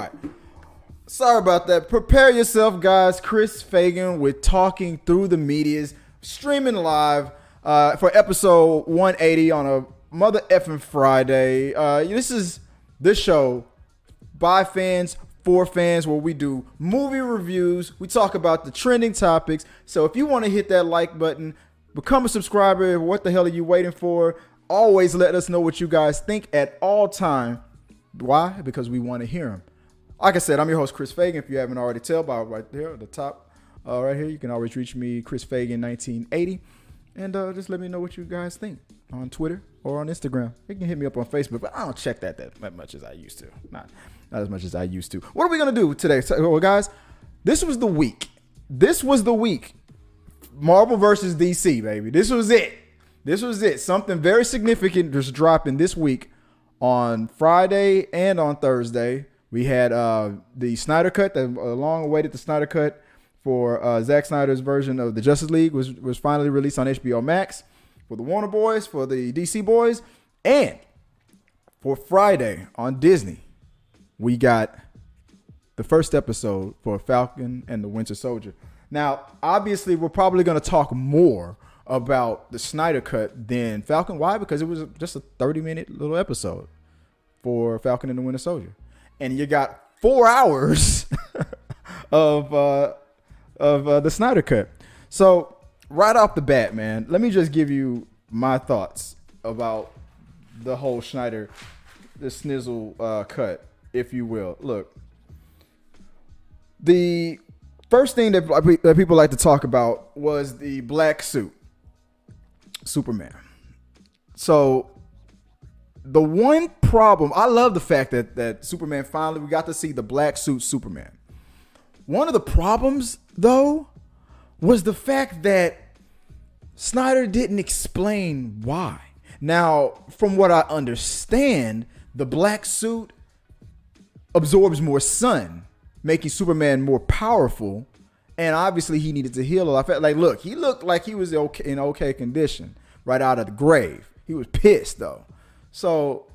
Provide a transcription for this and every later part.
right. Sorry about that. Prepare yourself, guys. Chris Fagan with Talking Through the Medias, streaming live for episode 180 on a mother effing Friday. This is this show by fans, for fans, where we do movie reviews. We talk about the trending topics. So if you want to hit that like button, become a subscriber. What the hell are you waiting for? Always let us know what you guys think at all time. Why? Because we want to hear them. Like I said, I'm your host, Chris Fagan. If you haven't already tell by right there at the top, right here, you can always reach me, Chris Fagan 1980, and just let me know what you guys think on Twitter or on Instagram. You can hit me up on Facebook, but I don't check that much as I used to. Not as much as I used to. What are we gonna do today? So, well, guys, this was the week. Marvel versus DC, baby. This was it. Something very significant just dropping this week on Friday and on Thursday. We had the Snyder Cut, the long-awaited the Snyder Cut for Zack Snyder's version of the Justice League was finally released on HBO Max for the Warner Boys, for the DC Boys, and for Friday on Disney, we got the first episode for Falcon and the Winter Soldier. Now, obviously, we're probably going to talk more about the Snyder Cut than Falcon. Why? Because it was just a 30-minute little episode for Falcon and the Winter Soldier. And you got 4 hours of the Snyder Cut. So right off the bat, man, let me just give you my thoughts about the whole the Snizzle cut, if you will. Look, the first thing that people like to talk about was the black suit, Superman. So the one problem, I love the fact that Superman finally, we got to see the black suit Superman. One of the problems, though, was the fact that Snyder didn't explain why. Now, from what I understand, the black suit absorbs more sun, making Superman more powerful. And obviously, he needed to heal a lot. Like, look, he looked like he was in okay condition right out of the grave. He was pissed, though. So,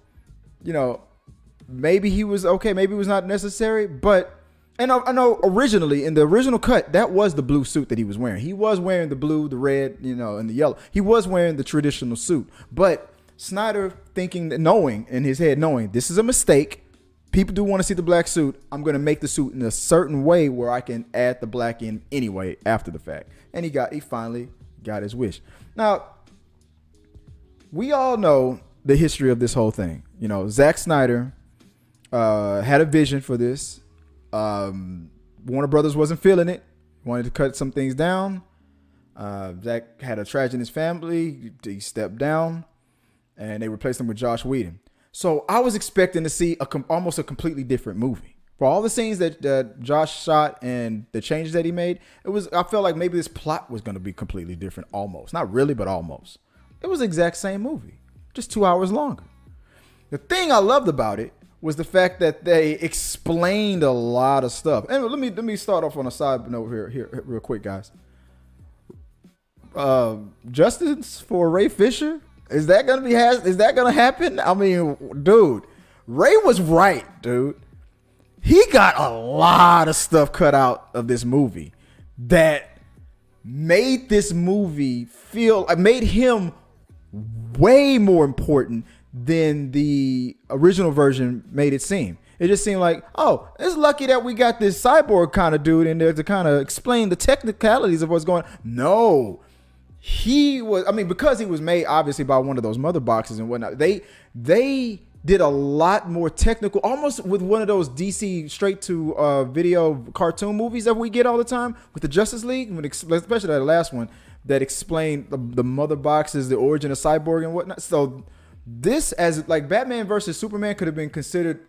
maybe he was okay. Maybe it was not necessary. But, and I know originally, in the original cut, that was the blue suit that he was wearing. He was wearing the blue, the red, and the yellow. He was wearing the traditional suit. But Snyder knowing in his head, this is a mistake. People do want to see the black suit. I'm going to make the suit in a certain way where I can add the black in anyway after the fact. And he finally got his wish. Now, we all know the history of this whole thing. Zack Snyder had a vision for this. Warner Brothers wasn't feeling it. Wanted to cut some things down. Zack had a tragedy in his family. He stepped down, and they replaced him with Josh Whedon. So I was expecting to see almost a completely different movie. For all the scenes that Josh shot and the changes that he made, I felt like maybe this plot was going to be completely different. Almost, not really, but almost. It was the exact same movie, just 2 hours longer. The thing I loved about it was the fact that they explained a lot of stuff. And let me start off on a side note here real quick, guys. Justice for Ray Fisher, is that gonna happen? I mean, dude, Ray was right, dude. He got a lot of stuff cut out of this movie that made this movie made him way more important than the original version made it seem. It just seemed like, oh, it's lucky that we got this cyborg kind of dude in there to kind of explain the technicalities of what's going on. No, because he was made obviously by one of those mother boxes and whatnot. They did a lot more technical, almost with one of those DC straight to video cartoon movies that we get all the time with the Justice League, especially that last one that explained the mother boxes, the origin of Cyborg and whatnot. So this, as like Batman versus Superman, could have been considered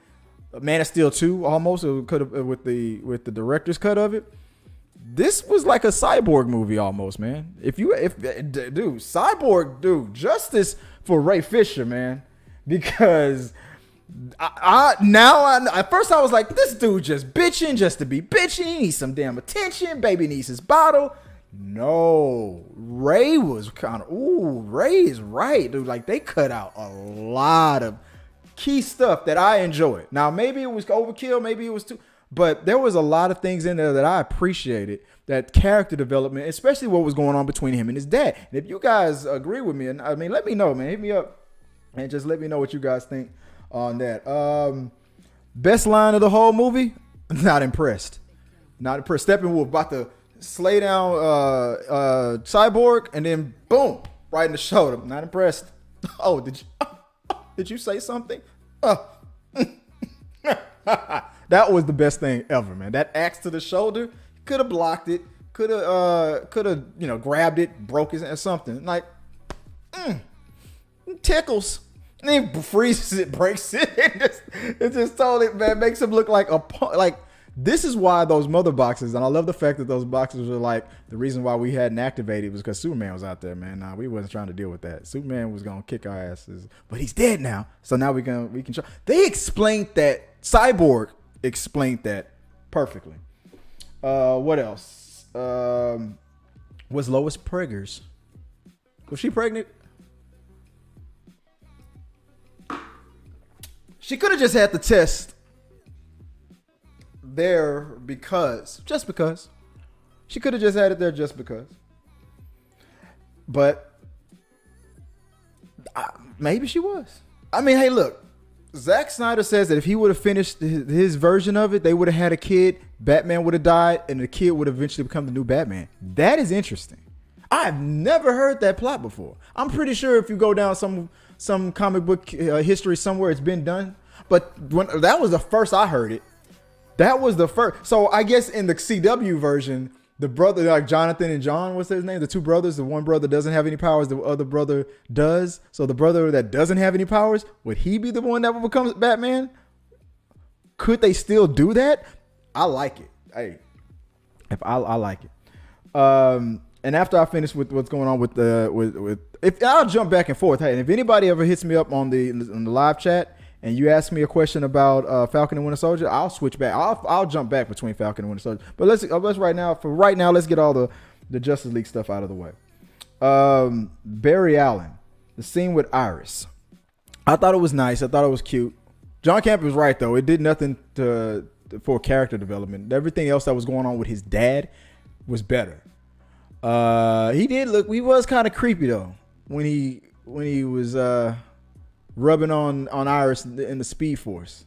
Man of Steel 2 almost. It could have with the director's cut of it. This was like a Cyborg movie almost, man. Justice for Ray Fisher, man, because at first I was like, this dude just bitching just to be bitching. He needs some damn attention. Baby needs his bottle. No, Ray was Ray is right, dude. Like, they cut out a lot of key stuff that I enjoyed. Now, maybe it was overkill, maybe it was too, but there was a lot of things in there that I appreciated. That character development, especially what was going on between him and his dad. And if you guys agree with me, and I mean, let me know, man. Hit me up and just let me know what you guys think on that. Best line of the whole movie? Not impressed. Not impressed. Steppenwolf about to slay down Cyborg, and then boom, right in the shoulder. Not impressed. Oh, did you say something? That was the best thing ever, man. That axe to the shoulder. Could have blocked it. Could have grabbed it, broke it or something. Like, tickles. And then freezes it, breaks it. It just totally, man, makes him look like this is why those mother boxes, and I love the fact that those boxes were like, the reason why we hadn't activated was because Superman was out there, man. Nah, we wasn't trying to deal with that. Superman was going to kick our asses, but he's dead now. So now we can try. They explained that, Cyborg explained that perfectly. What else? Was Lois preggers? Was she pregnant? She could have just had the test there just because. She could have just had it there just because. But maybe she was. I mean, hey, look. Zack Snyder says that if he would have finished his version of it, they would have had a kid, Batman would have died, and the kid would eventually become the new Batman. That is interesting. I've never heard that plot before. I'm pretty sure if you go down some comic book history somewhere, it's been done. But that was the first I heard it. That was the first. So I guess in the CW version, the brother, like Jonathan and John, what's his name? The two brothers. The one brother doesn't have any powers. The other brother does. So the brother that doesn't have any powers, would he be the one that would become Batman? Could they still do that? I like it. Hey, if I like it. And after I finish with what's going on with if I'll jump back and forth. Hey, and if anybody ever hits me up on the live chat and you ask me a question about Falcon and Winter Soldier, I'll switch back. I'll jump back between Falcon and Winter Soldier. But let's right now, let's get all the Justice League stuff out of the way. Barry Allen, the scene with Iris. I thought it was nice. I thought it was cute. John Camp was right though. It did nothing for character development. Everything else that was going on with his dad was better. He was kind of creepy though when he was rubbing on Iris in the Speed Force.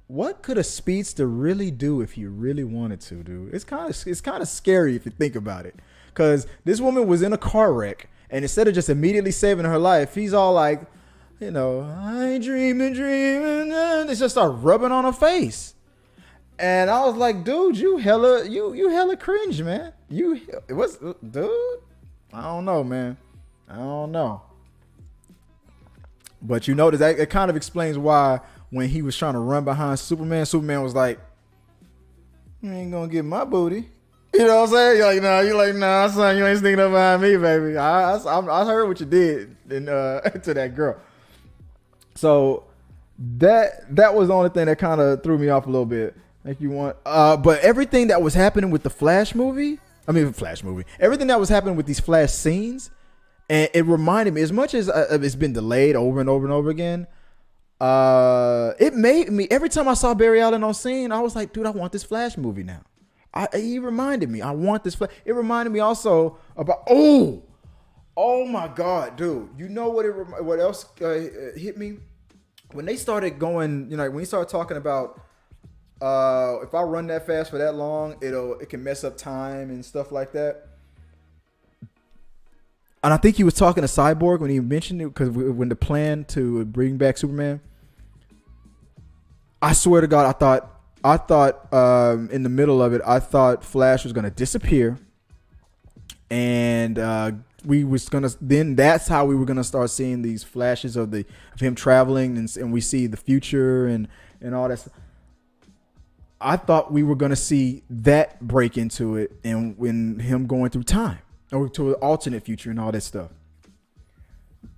What could a speedster really do if he really wanted to, dude? It's kind of scary if you think about it. Cause this woman was in a car wreck, and instead of just immediately saving her life, he's all like, I dreaming. They just start rubbing on her face. And I was like, dude, you hella cringe, man. Dude? I don't know, man. I don't know. But you notice that it kind of explains why when he was trying to run behind Superman was like, you ain't gonna get my booty. You know what I'm saying? You're like, nah, son, you ain't sneaking up behind me, baby. I heard what you did to that girl. So that was the only thing that kind of threw me off a little bit. But everything that was happening with the Flash movie, everything that was happening with these Flash scenes, and it reminded me, as much as it's been delayed over and over and over again, it made me, every time I saw Barry Allen on scene, I was like, dude, I want this Flash movie now. He reminded me, I want this Flash. It reminded me also about, oh my God, dude. You know what else hit me? When they started going, when he started talking about, if I run that fast for that long, it can mess up time and stuff like that. And I think he was talking to Cyborg when he mentioned it, because when the plan to bring back Superman, I swear to God, I thought in the middle of it, I thought Flash was going to disappear, and then that's how we were going to start seeing these flashes of him traveling, and we see the future and all that stuff. I thought we were going to see that break into it, and when him going through time or to an alternate future and all that stuff.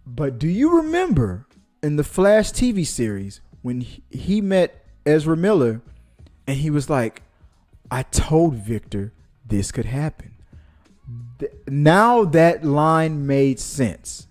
But do you remember in the Flash TV series when he met Ezra Miller and he was like, I told Victor this could happen. Now that line made sense.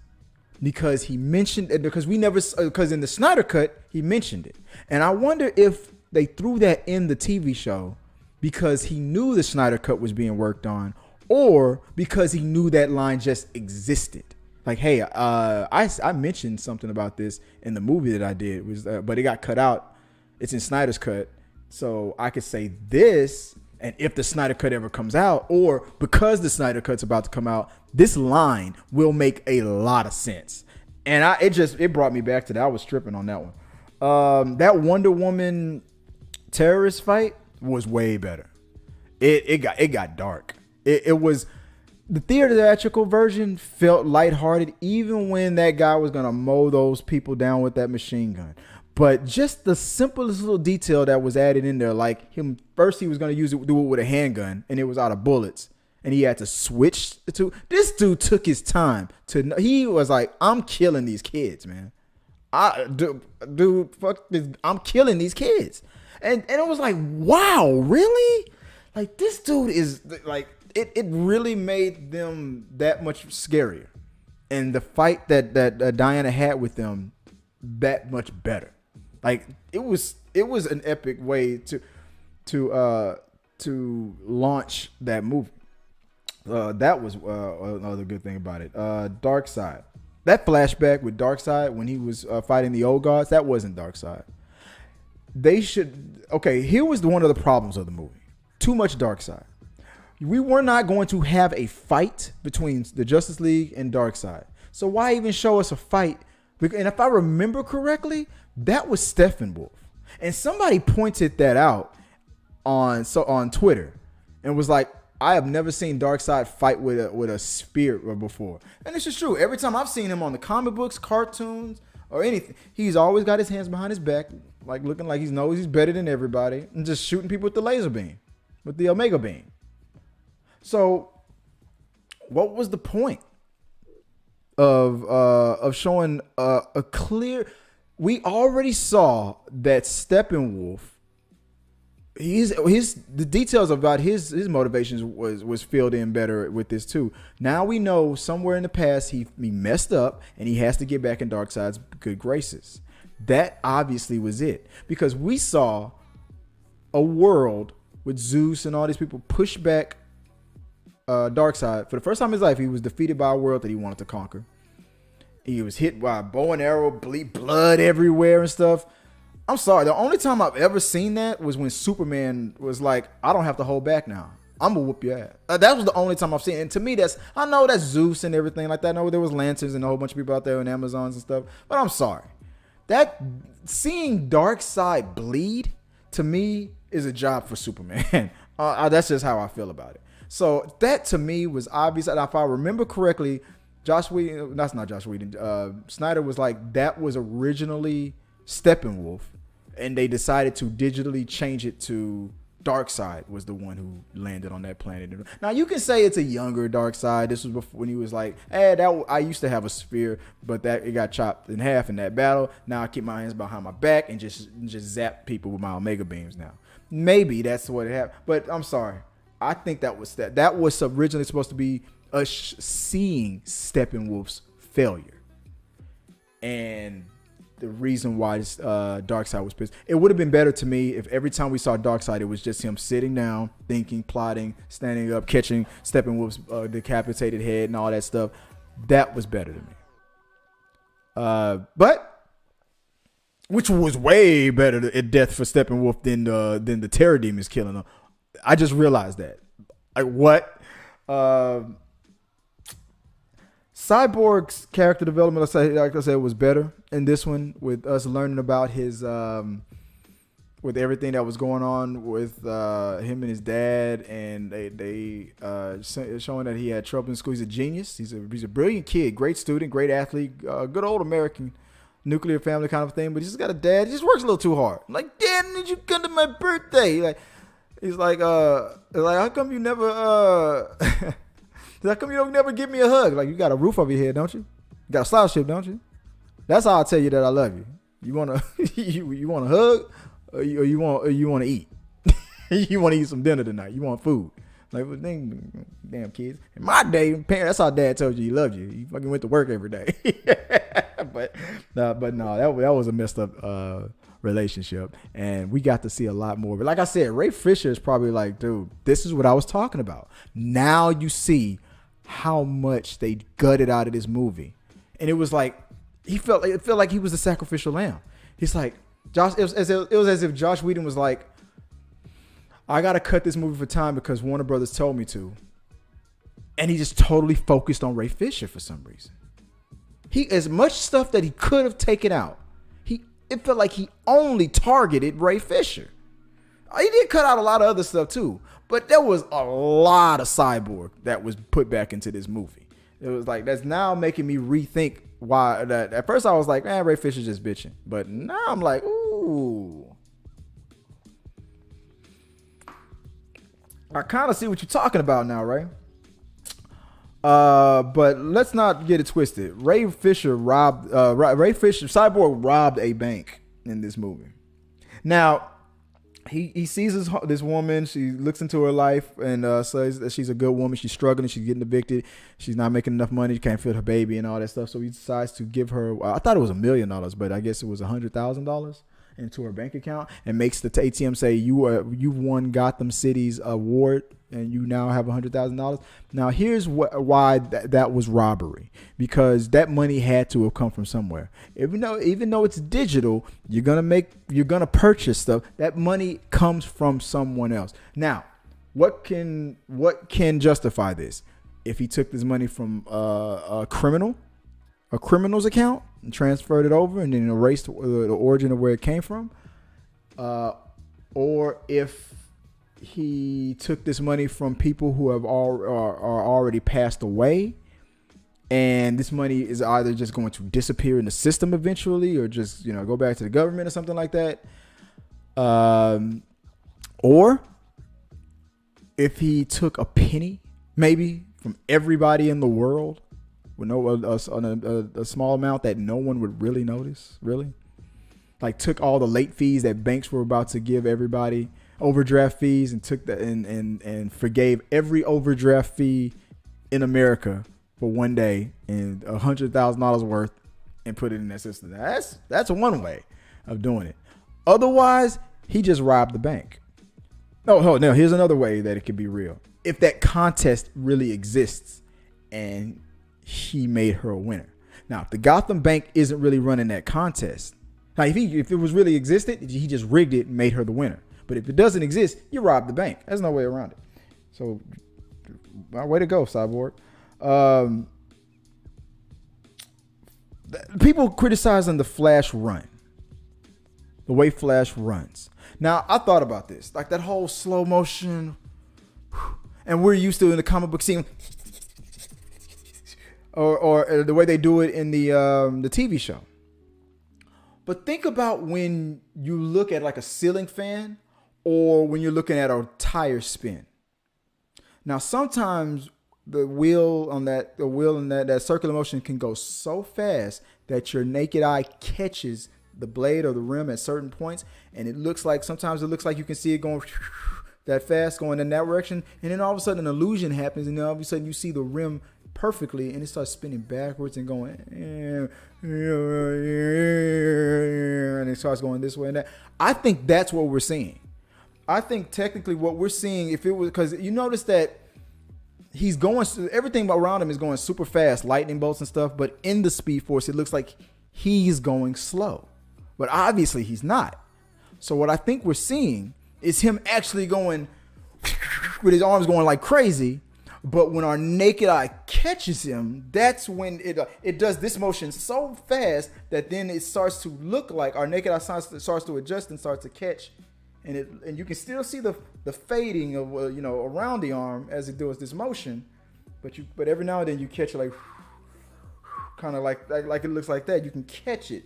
because he mentioned it, because because in the Snyder cut he mentioned it, and I wonder if they threw that in the TV show because he knew the Snyder cut was being worked on, or because he knew that line just existed. Like, hey, I mentioned something about this in the movie that I did, but it got cut out. It's in Snyder's cut, so I could say this. And if the Snyder cut ever comes out, or because the Snyder cut's about to come out, this line will make a lot of sense. And it brought me back to that. I was tripping on that one. That Wonder Woman terrorist fight was way better. It got dark. It was, the theatrical version felt lighthearted, even when that guy was gonna mow those people down with that machine gun. But just the simplest little detail that was added in there, like he was going to do it with a handgun, and it was out of bullets, and he had to switch to. This dude took his time he was like, I'm killing these kids, man. Dude, fuck this. I'm killing these kids. And it was like, wow, really? Like, this dude is like, it really made them that much scarier. And the fight that Diana had with them, that much better. Like, it was an epic way to launch that movie. That was another good thing about it. Darkseid. That flashback with Darkseid when he was fighting the old gods, that wasn't Darkseid. Here was one of the problems of the movie. Too much Darkseid. We were not going to have a fight between the Justice League and Darkseid. So why even show us a fight? And if I remember correctly, that was Steppenwolf. And somebody pointed that out on Twitter and was like, I have never seen Darkseid fight with a spear before. And this is true. Every time I've seen him on the comic books, cartoons, or anything, he's always got his hands behind his back, like looking like he knows he's better than everybody, and just shooting people with the laser beam, with the Omega beam. So what was the point of showing a clear? We already saw that Steppenwolf, the details about his motivations was filled in better with this too. Now we know somewhere in the past he messed up and he has to get back in Darkseid's good graces. That obviously was it, because we saw a world with Zeus and all these people push back Darkseid. For the first time in his life, he was defeated by a world that he wanted to conquer. He was hit by a bow and arrow, bleed blood everywhere and stuff. I'm sorry. The only time I've ever seen that was when Superman was like, I don't have to hold back now. I'm going to whoop your ass. That was the only time I've seen it. And to me, I know that's Zeus and everything like that. I know there was lanterns and a whole bunch of people out there in Amazons and stuff. But I'm sorry. That seeing Darkseid bleed, to me, is a job for Superman. That's just how I feel about it. So that to me was obvious. And if I remember correctly, Snyder was like, that was originally Steppenwolf, and they decided to digitally change it to Darkseid was the one who landed on that planet. Now you can say it's a younger Darkseid. This was before, when he was like, I used to have a spear, but it got chopped in half in that battle. Now I keep my hands behind my back and just zap people with my Omega beams now. Maybe that's what it happened, but I'm sorry. I think that was originally supposed to be us seeing Steppenwolf's failure, and the reason why Darkseid was pissed. It would have been better to me if every time we saw Darkseid, it was just him sitting down, thinking, plotting, standing up, catching Steppenwolf's decapitated head and all that stuff. That was better to me. But which was way better at death for Steppenwolf than the Terror Demons killing him. I just realized that. Like, what? Cyborg's character development, like I said, was better in this one, with us learning about his, with everything that was going on with him and his dad, and they showing that he had trouble in school. He's a genius. He's a brilliant kid, great student, great athlete, good old American nuclear family kind of thing. But he's just got a dad. He just works a little too hard. I'm like, Dad, did you come to my birthday? He's like, how come you never, how come you don't never give me a hug? Like, you got a roof over your head, don't you? You got a scholarship, don't you? That's how I tell you that I love you. You wanna, you want a hug, or you want to eat? You want to eat some dinner tonight. You want food. Like, well, damn kids. In my day, that's how dad told you he loved you. He fucking went to work every day. but no, that was a messed up relationship, and we got to see a lot more. But like I said, Ray Fisher is probably like, dude, this is what I was talking about. Now you see how much they gutted out of this movie, and it was like it felt like he was the sacrificial lamb. He's like Josh. It was as if Josh Whedon was like, I gotta cut this movie for time because Warner Brothers told me to, and he just totally focused on Ray Fisher for some reason. He as much stuff that he could have taken out. It felt like he only targeted Ray Fisher. He did cut out a lot of other stuff too, but there was a lot of Cyborg that was put back into this movie. It was like, that's now making me rethink why that. At first I was like, man, Ray Fisher's just bitching, but now I'm like, ooh, I kind of see what you're talking about now, Ray. But let's not get it twisted. Cyborg robbed a bank in this movie. Now, he sees this woman. She looks into her life and says that she's a good woman. She's struggling. She's getting evicted. She's not making enough money. She can't feed her baby and all that stuff. So he decides to give her, I thought it was $1 million, but I guess it was $100,000 into her bank account, and makes the ATM say, you won Gotham City's award and you now have $100,000. Now here's why that was robbery, because that money had to have come from somewhere. Even though it's digital, you're gonna purchase stuff. That money comes from someone else. Now, what can justify this? If he took this money from a criminal's account and transferred it over and then erased the origin of where it came from, or if he took this money from people who are already passed away, and this money is either just going to disappear in the system eventually, or just go back to the government or something like that, or if he took a penny maybe from everybody in the world with a small amount that no one would really notice, like took all the late fees that banks were about to give everybody, overdraft fees, and took that and forgave every overdraft fee in America for one day, and $100,000 worth, and put it in that system. That's one way of doing it. Otherwise, he just robbed the bank. No, here's another way that it could be real. If that contest really exists and he made her a winner. Now, if the Gotham Bank isn't really running that contest, now if it was really existed, he just rigged it and made her the winner. But if it doesn't exist, you robbed the bank. There's no way around it. So, way to go, Cyborg. People criticizing the Flash run, the way Flash runs. Now, I thought about this, like that whole slow motion, and we're used to in the comic book scene, or the way they do it in the TV show. But think about when you look at like a ceiling fan, or when you're looking at a tire spin. Now, sometimes the wheel in that circular motion can go so fast that your naked eye catches the blade or the rim at certain points, and sometimes it looks like you can see it going that fast, going in that direction, and then all of a sudden an illusion happens, and then all of a sudden you see the rim perfectly, and it starts spinning backwards and going, and it starts going this way and that. I think that's what we're seeing. I think technically what we're seeing, if it was, because you notice that he's going, everything around him is going super fast, lightning bolts and stuff, but in the Speed Force, it looks like he's going slow, but obviously he's not. So what I think we're seeing is him actually going with his arms going like crazy. But when our naked eye catches him, that's when it does this motion so fast that then it starts to look like our naked eye starts to adjust and starts to catch, and you can still see the fading of around the arm as it does this motion, but every now and then you catch it like kind of like it looks like that. You can catch it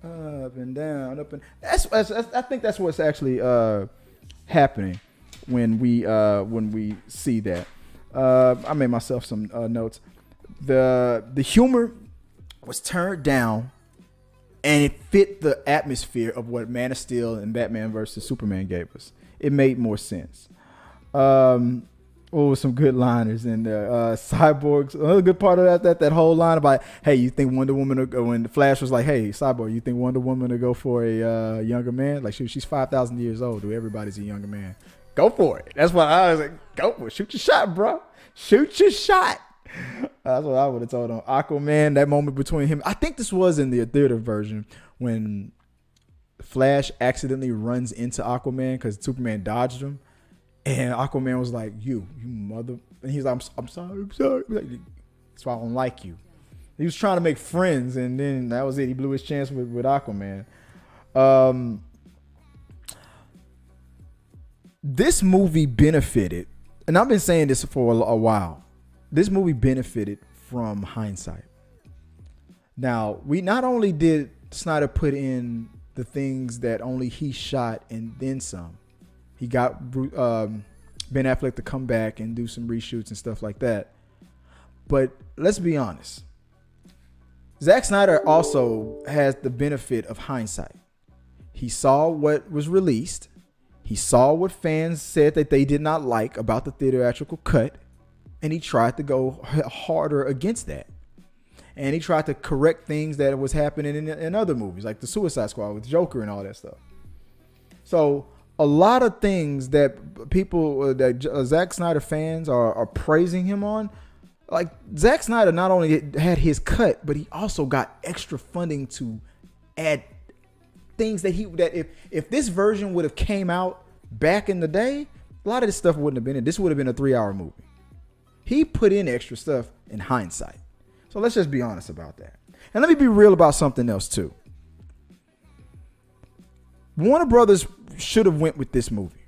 up and down, up and that's I think that's what's actually happening when we see that. I made myself some notes. The humor was turned down, and it fit the atmosphere of what Man of Steel and Batman versus Superman gave us. It made more sense. Oh, some good liners in there. Cyborg's another good part of that whole line about, hey, you think Wonder Woman will go, when the Flash was like, hey, Cyborg, you think Wonder Woman will go for a younger man? Like she's 5,000 years old. Dude, everybody's a younger man. Go for it. That's what I was like. Go for it. Shoot your shot, bro. Shoot your shot. That's what I would have told him. Aquaman, that moment between him. I think this was in the theater version when Flash accidentally runs into Aquaman because Superman dodged him. And Aquaman was like, you mother. And he's like, I'm sorry. Like, that's why I don't like you. He was trying to make friends, and then that was it. He blew his chance with Aquaman. This movie benefited, and I've been saying this for a while. This movie benefited from hindsight. Now, we not only did Snyder put in the things that only he shot and then some. He got Ben Affleck to come back and do some reshoots and stuff like that. But let's be honest. Zack Snyder also has the benefit of hindsight. He saw what was released. He saw what fans said that they did not like about the theatrical cut. And he tried to go harder against that. And he tried to correct things that was happening in other movies, like the Suicide Squad with Joker and all that stuff. So a lot of things that people, that Zack Snyder fans are praising him on, like Zack Snyder not only had his cut, but he also got extra funding to add things that if this version would have came out back in the day, a lot of this stuff wouldn't have been in. This would have been a 3-hour movie. He put in extra stuff in hindsight. So let's just be honest about that. And let me be real about something else too. Warner Brothers should have went with this movie.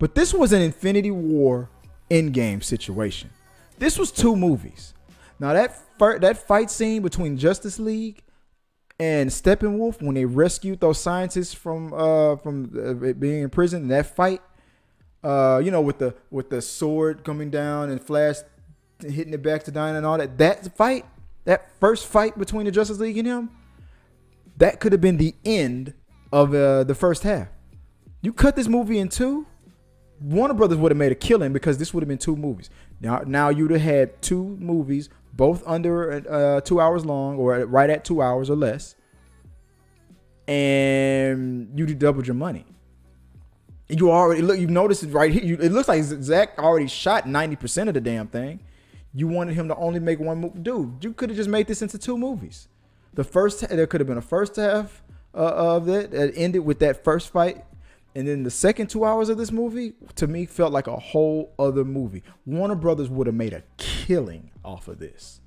But this was an Infinity War Endgame situation. This was 2 movies. Now that fight scene between Justice League and Steppenwolf when they rescued those scientists from being in prison, that fight, with the sword coming down and Flash hitting it back to Diana and all that. That first fight between the Justice League and him, that could have been the end of the first half. You cut this movie in 2, Warner Brothers would have made a killing because this would have been 2 movies. Now you'd have had 2 movies, both under 2 hours long or right at 2 hours or less, and you'd have doubled your money. You've noticed it right here. It looks like Zach already shot 90% of the damn thing. You wanted him to only make 1 movie. Dude, you could have just made this into 2 movies. There could have been a first half of it that ended with that first fight. And then the second 2 hours of this movie, to me, felt like a whole other movie. Warner Brothers would have made a killing off of this.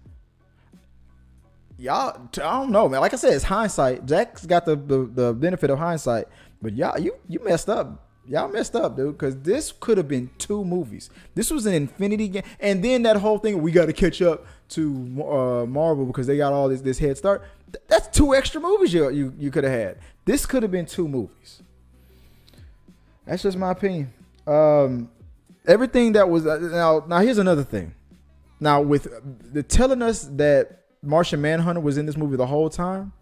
Y'all, I don't know, man. Like I said, it's hindsight. Zach's got the benefit of hindsight. But y'all, you messed up. Y'all messed up, dude, because this could have been 2 movies. This was an Infinity game. And then that whole thing, we got to catch up to Marvel because they got all this head start. That's 2 extra movies you could have had. This could have been 2 movies. That's just my opinion. Everything that was... Now, here's another thing. Now, with the telling us that Martian Manhunter was in this movie the whole time,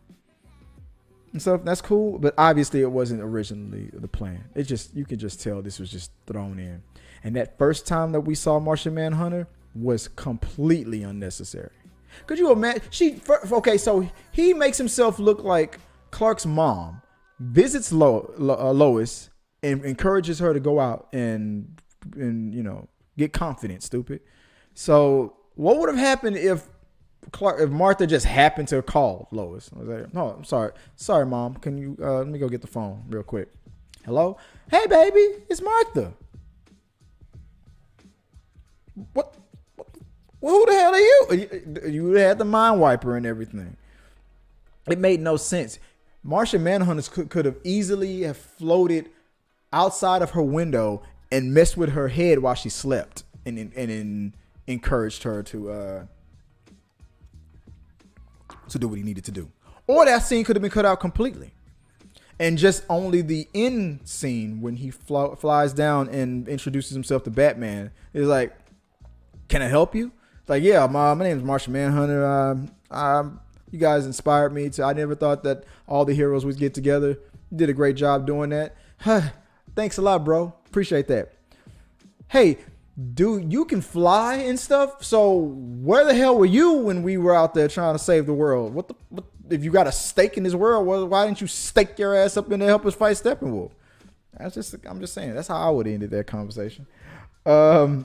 and stuff, that's cool, but obviously it wasn't originally the plan. You could just tell this was just thrown in. And that first time that we saw Martian Manhunter was completely unnecessary. Could you imagine? So he makes himself look like Clark's mom, visits Lois, and encourages her to go out and get confident, stupid. So what would have happened if Martha just happened to call Lois? I was like, no, I'm sorry, Mom. Can you let me go get the phone real quick? Hello? Hey, baby, it's Martha. What? Who the hell are you? You had the mind wiper and everything. It made no sense. Martian Manhunters could have easily have floated outside of her window and messed with her head while she slept and encouraged her to do what he needed to do. Or that scene could have been cut out completely. And just only the end scene when he flies down and introduces himself to Batman is like, can I help you? It's like, yeah, my name is Martian Manhunter. You guys inspired me to. I never thought that all the heroes would get together. You did a great job doing that. Thanks a lot, bro. Appreciate that. Hey, dude, you can fly and stuff. So where the hell were you when we were out there trying to save the world? What if you got a stake in this world? Why didn't you stake your ass up in there, help us fight Steppenwolf? I'm just saying. That's how I would have ended that conversation. I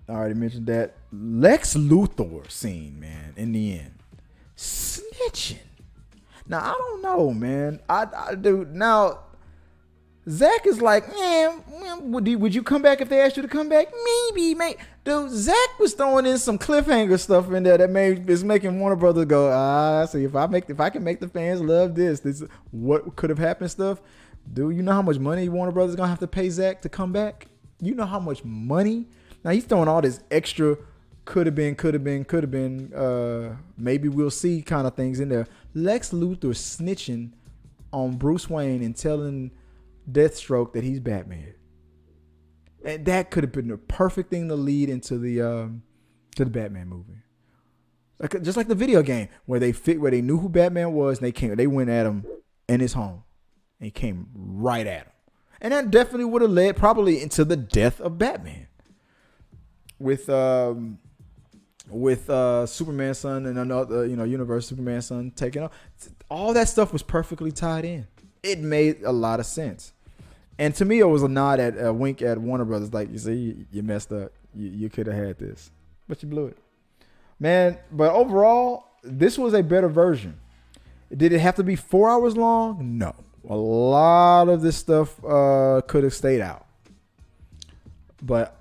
already mentioned that Lex Luthor scene, man. In the end, snitching. Now I don't know, man. I do now. Zach is like, man, would you come back if they asked you to come back? Maybe, mate. Dude, Zach was throwing in some cliffhanger stuff in there that is making Warner Brothers go, see, if I can make the fans love this what could have happened stuff. Dude, you know how much money Warner Brothers gonna have to pay Zach to come back? You know how much money? Now he's throwing all this extra could have been, maybe we'll see kind of things in there. Lex Luthor snitching on Bruce Wayne and telling Deathstroke that he's Batman, and that could have been the perfect thing to lead into the Batman movie, just like the video game where they knew who Batman was and they went at him in his home and he came right at him, and that definitely would have led probably into the death of Batman with Superman's son and another universe Superman's son taking off. All that stuff was perfectly tied in. It made a lot of sense. And to me, it was a wink at Warner Brothers. Like, you see, you messed up. You could have had this, but you blew it, man. But overall, this was a better version. Did it have to be 4 hours long? No. A lot of this stuff could have stayed out, but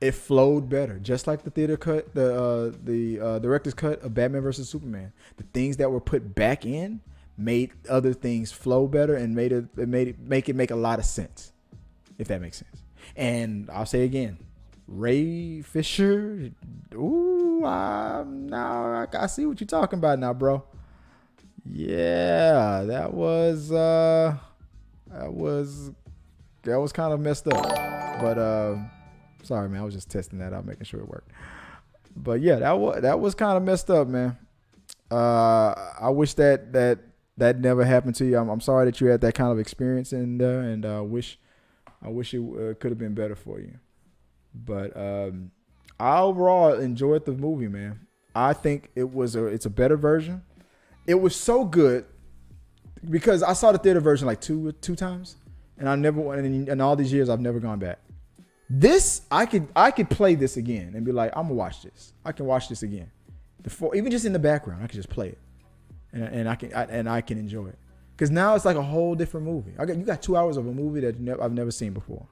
it flowed better, just like the theater cut, the director's cut of Batman versus Superman. The things that were put back in made other things flow better and make a lot of sense, if that makes sense. And I'll say again, Ray Fisher. Ooh, now I see what you're talking about now, bro. Yeah, that was kind of messed up. But sorry, man, I was just testing that out, making sure it worked. But yeah, that was kind of messed up, man. I wish that never happened to you. I'm sorry that you had that kind of experience in there, and I wish it could have been better for you. But I overall enjoyed the movie, man. I think it's a better version. It was so good because I saw the theater version like two times, and in all these years I've never gone back. This I could play this again and be like, I'm gonna watch this. I can watch this again, even just in the background. I can just play it. And I can enjoy it, because now it's like a whole different movie. You got 2 hours of a movie that I've never seen before,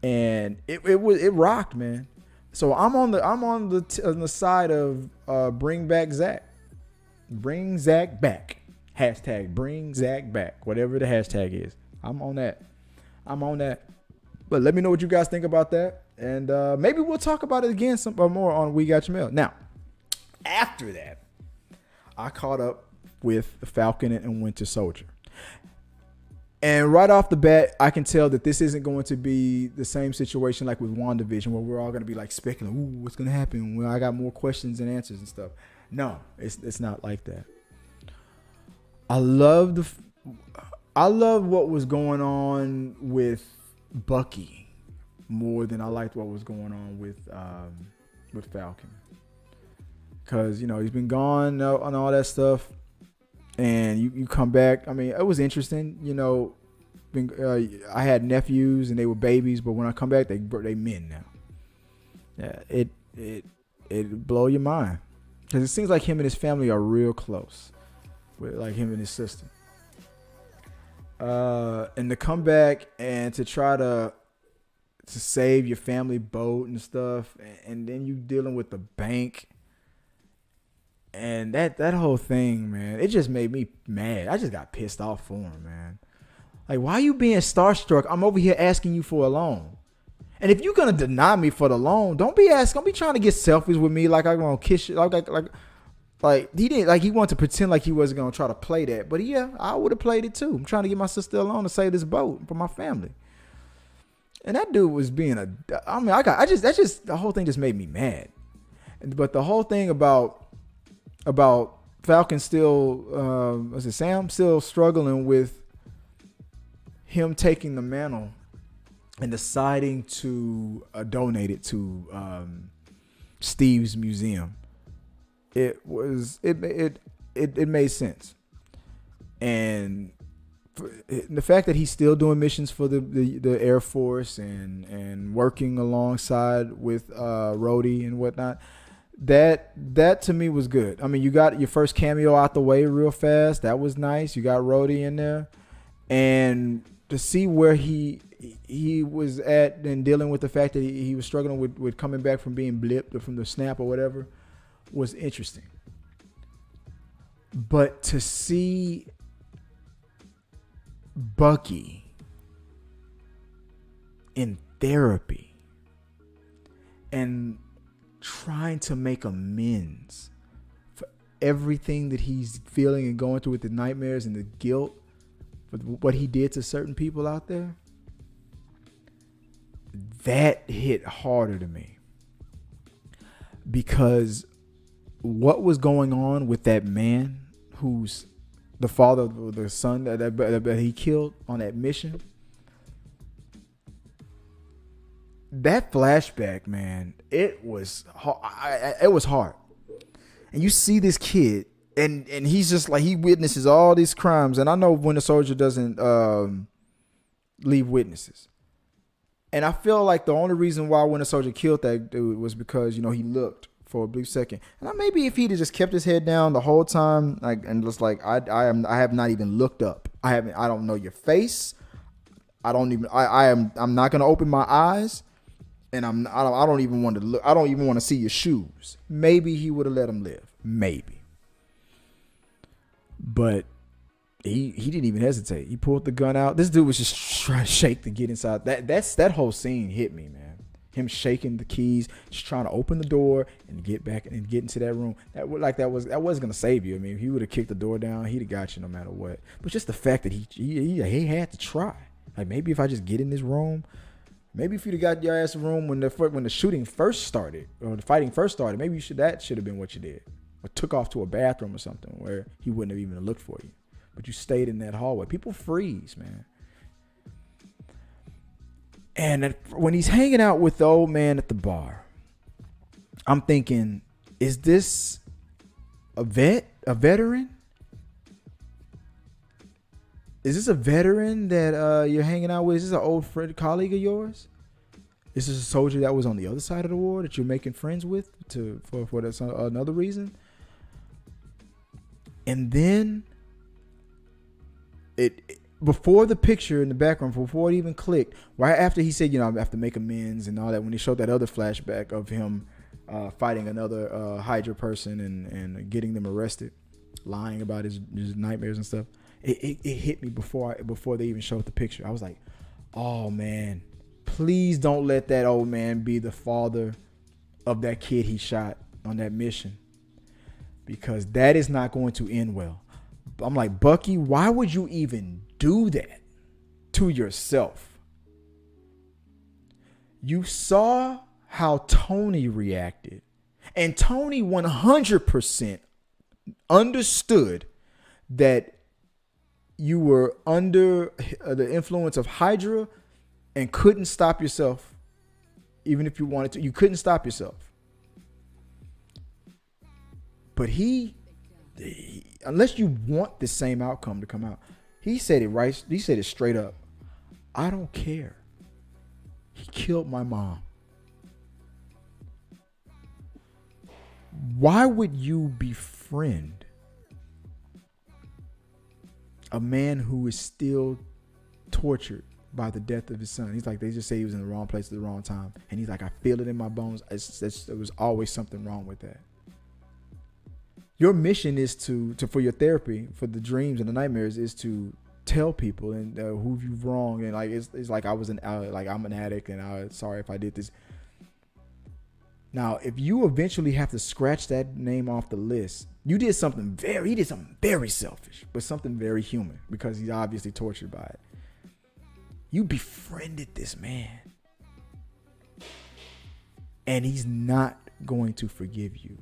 and it rocked, man. So I'm on the side of bring back Zach, bring Zach back, hashtag bring Zach back, whatever the hashtag is. I'm on that. But let me know what you guys think about that, and maybe we'll talk about it again some more on We Got Your Mail. Now, after that, I caught up with the Falcon and Winter Soldier. And right off the bat, I can tell that this isn't going to be the same situation like with WandaVision, where we're all going to be like speculating, ooh, what's going to happen? Well, I got more questions and answers and stuff. No, it's not like that. I love what was going on with Bucky more than I liked what was going on with Falcon. Because, he's been gone on all that stuff. And you come back. I mean, it was interesting. I had nephews and they were babies. But when I come back, they men now. Yeah, it blow your mind. Because it seems like him and his family are real close. With like him and his sister. And to come back and to try to save your family boat and stuff. And then you dealing with the bank. And that whole thing, man, it just made me mad. I just got pissed off for him, man. Like, why are you being starstruck? I'm over here asking you for a loan. And if you're gonna deny me for the loan, don't be trying to get selfies with me like I'm gonna kiss you. Like he didn't, like he wanted to pretend like he wasn't gonna try to play that. But yeah, I would have played it too. I'm trying to get my sister a loan to save this boat for my family. And that dude was being the whole thing just made me mad. But the whole thing about Falcon still, Sam still struggling with him taking the mantle and deciding to donate it to Steve's museum, it made sense. And the fact that he's still doing missions for the Air Force and working alongside with Rhodey and whatnot, that to me was good. I mean, you got your first cameo out the way real fast. That was nice. You got Rhodey in there, and to see where he was at and dealing with the fact that he was struggling with coming back from being blipped or from the snap or whatever was interesting. But to see Bucky in therapy and trying to make amends for everything that he's feeling and going through with the nightmares and the guilt for what he did to certain people out there, that hit harder to me. Because what was going on with that man who's the father of the son that he killed on that mission, that flashback, man, it was hard. And you see this kid, and he's just like, he witnesses all these crimes. And I know Winter Soldier doesn't leave witnesses. And I feel like the only reason why Winter Soldier killed that dude was because, he looked for a brief second. And maybe if he'd have just kept his head down the whole time, like, and just like, I have not even looked up. I don't know your face. I'm not going to open my eyes. And I don't even want to look. I don't even want to see your shoes. Maybe he would have let him live. Maybe. But he didn't even hesitate. He pulled the gun out. This dude was just trying to shake to get inside. That whole scene hit me, man. Him shaking the keys, just trying to open the door and get back and get into that room. That wasn't gonna save you. I mean, if he would have kicked the door down, he'd have got you no matter what. But just the fact that he had to try. Like, maybe if I just get in this room, maybe if you'd have got your ass a room when the shooting first started or the fighting first started, maybe that should have been what you did, or took off to a bathroom or something where he wouldn't have even looked for you. But you stayed in that hallway. People freeze, man. And when he's hanging out with the old man at the bar, I'm thinking, is this a veteran? Is this a veteran that you're hanging out with? Is this an old friend, colleague of yours? Is this a soldier that was on the other side of the war that you're making friends with for another reason? And then before the picture in the background, before it even clicked, right after he said, I have to make amends and all that, when he showed that other flashback of him fighting another Hydra person and getting them arrested, lying about his nightmares and stuff, it hit me before they even showed the picture. I was like, oh man, please don't let that old man be the father of that kid he shot on that mission, because that is not going to end well. I'm like, Bucky, why would you even do that to yourself? You saw how Tony reacted, and Tony 100% understood that you were under the influence of Hydra and couldn't stop yourself. Even if you wanted to, you couldn't stop yourself. But he unless you want the same outcome to come out, he said it right. He said it straight up. I don't care. He killed my mom. Why would you befriend a man who is still tortured by the death of his son? He's like, they just say he was in the wrong place at the wrong time. And he's like, I feel it in my bones. There was always something wrong with that. Your mission is to for your therapy, for the dreams and the nightmares, is to tell people and who you've wronged. And like, it's like I'm an addict and I'm sorry if I did this. Now, if you eventually have to scratch that name off the list, he did something very selfish, but something very human, because he's obviously tortured by it. You befriended this man, and he's not going to forgive you.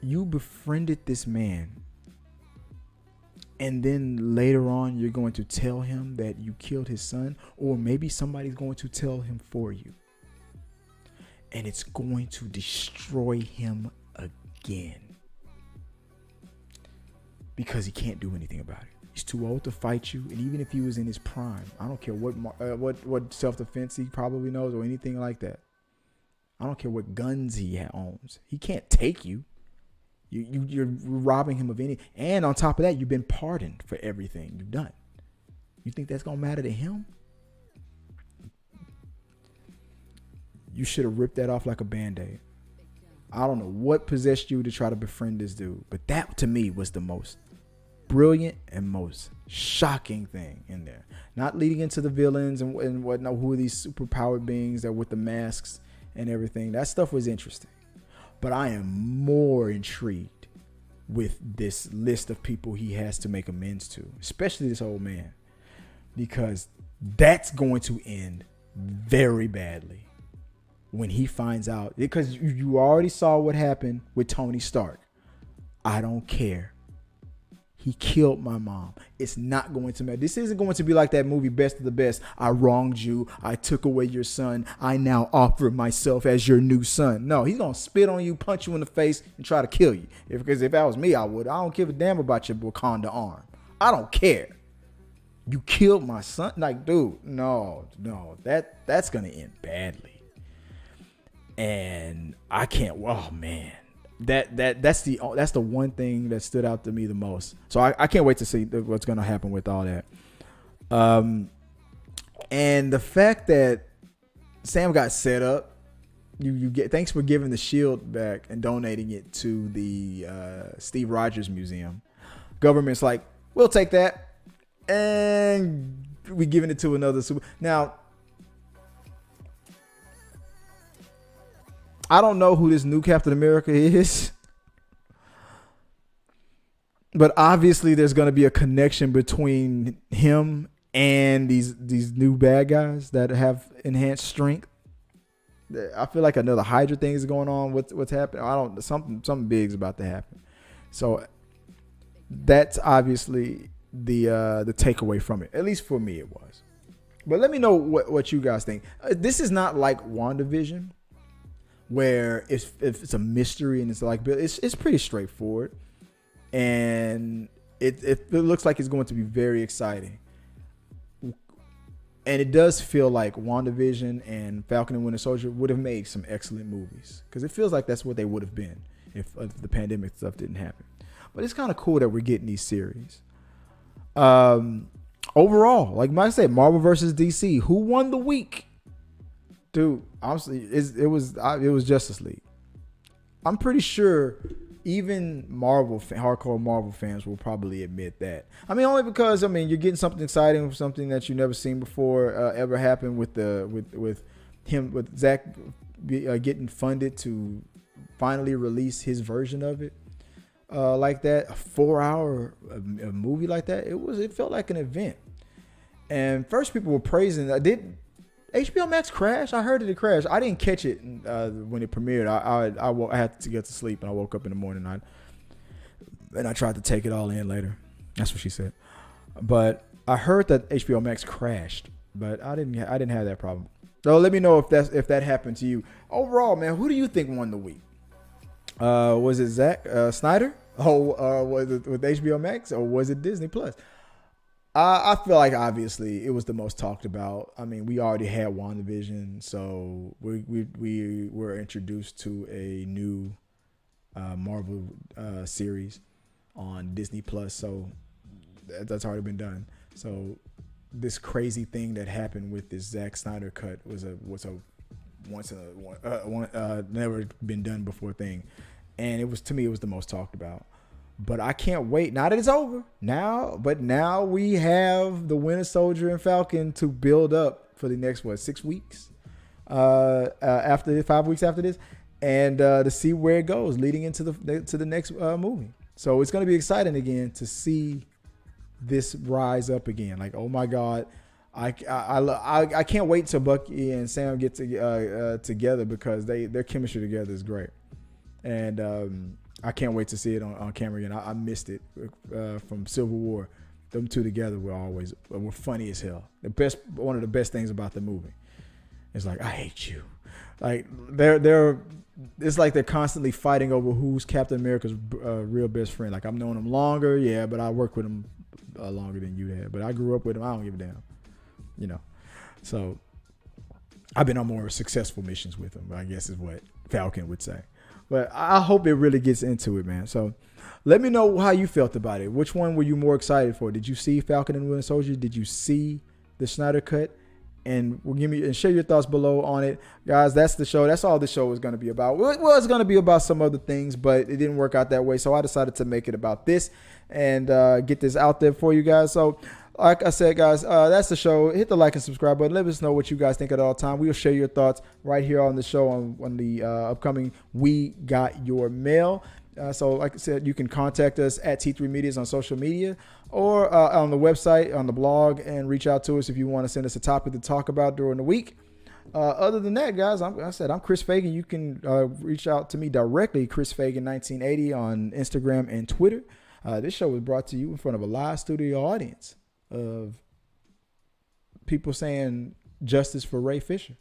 You befriended this man, and then later on you're going to tell him that you killed his son, or maybe somebody's going to tell him for you, and it's going to destroy him again because he can't do anything about it. He's too old to fight you, and even if he was in his prime, I don't care what self-defense he probably knows or anything like that. I don't care what guns he owns. He can't take you. You're robbing him of any, and on top of that, you've been pardoned for everything you've done. You think that's gonna matter to him? You should have ripped that off like a Band-Aid. I don't know what possessed you to try to befriend this dude, but that to me was the most brilliant and most shocking thing in there. Not leading into the villains and whatnot, who are these superpowered beings that with the masks and everything. That stuff was interesting. But I am more intrigued with this list of people he has to make amends to, especially this old man, because that's going to end very badly when he finds out, because you already saw what happened with Tony Stark. I don't care. He killed my mom. It's not going to matter. This isn't going to be like that movie Best of the Best. I wronged you. I took away your son. I now offer myself as your new son. No, he's going to spit on you, punch you in the face, and try to kill you. Because if that was me, I would. I don't give a damn about your Wakanda arm. I don't care. You killed my son. Like, dude, no. That's going to end badly. And I can't, oh man. That's the one thing that stood out to me the most. So I can't wait to see what's going to happen with all that. And the fact that Sam got set up, you get, thanks for giving the shield back and donating it to the Steve Rogers Museum. Government's like, we'll take that, and we giving it to another super. Now, I don't know who this new Captain America is, but obviously there's going to be a connection between him and these new bad guys that have enhanced strength. I feel like another Hydra thing is going on. What's happening? Something big is about to happen. So that's obviously the takeaway from it. At least for me, it was. But let me know what you guys think. This is not like WandaVision, where if it's a mystery and it's pretty straightforward, and it looks like it's going to be very exciting, and it does feel like WandaVision and Falcon and Winter Soldier would have made some excellent movies, because it feels like that's what they would have been if the pandemic stuff didn't happen. But it's kind of cool that we're getting these series. Overall, like I said, Marvel versus DC, who won the week? Dude, honestly, it was Justice League. I'm pretty sure even hardcore Marvel fans will probably admit that. I mean, only because you're getting something exciting, something that you've never seen before ever happen with Zach getting funded to finally release his version of it like that. A 4-hour movie like that. It felt like an event. And first people were praising. HBO Max crashed? I heard it crashed. I didn't catch it when it premiered. I had to get to sleep, and I woke up in the morning. And I tried to take it all in later. That's what she said. But I heard that HBO Max crashed, but I didn't have that problem. So let me know if that happened to you. Overall, man, who do you think won the week? Was it Zack Snyder? Was it with HBO Max, or was it Disney Plus? I feel like obviously it was the most talked about. I mean, we already had WandaVision, so we were introduced to a new Marvel series on Disney Plus, so that's already been done. So this crazy thing that happened with this Zack Snyder cut was a once in a never been done before thing, and it was the most talked about. But I can't wait. Now that it's over, now we have the Winter Soldier and Falcon to build up for the next 6 weeks, after 5 weeks after this, and to see where it goes leading into the next movie. So it's going to be exciting again to see this rise up again. Like, oh my God, I can't wait till Bucky and Sam get together, because their chemistry together is great. And I can't wait to see it on camera again. I missed it from Civil War. Them two together were funny as hell. One of the best things about the movie. It's like, I hate you. Like it's like they're constantly fighting over who's Captain America's real best friend. Like, I've known him longer, yeah, but I worked with him longer than you have. But I grew up with him. I don't give a damn, you know. So I've been on more successful missions with him, I guess is what Falcon would say. But I hope it really gets into it, man. So let me know how you felt about it. Which one were you more excited for? Did you see Falcon and Winter Soldier? Did you see the Snyder Cut? And share your thoughts below on it, guys. That's the show. That's all the show is going to be about. Well, it's going to be about some other things, but it didn't work out that way. So I decided to make it about this and get this out there for you guys. So, like I said, guys, that's the show. Hit the like and subscribe button. Let us know what you guys think at all time. We'll share your thoughts right here on the show on the upcoming We Got Your Mail. So, like I said, you can contact us at T3 Medias on social media or on the website, on the blog, and reach out to us if you want to send us a topic to talk about during the week. Other than that, guys, I'm Chris Fagan. You can reach out to me directly, Chris Fagan 1980 on Instagram and Twitter. This show was brought to you in front of a live studio audience of people saying justice for Ray Fisher.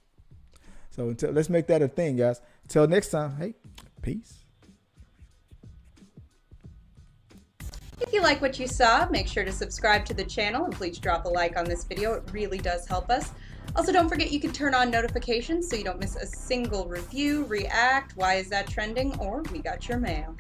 So let's make that a thing, guys. Until next time, hey, peace. If you like what you saw, make sure to subscribe to the channel and please drop a like on this video. It really does help us. Also, don't forget you can turn on notifications so you don't miss a single review, react, why is that trending, or We Got Your Mail.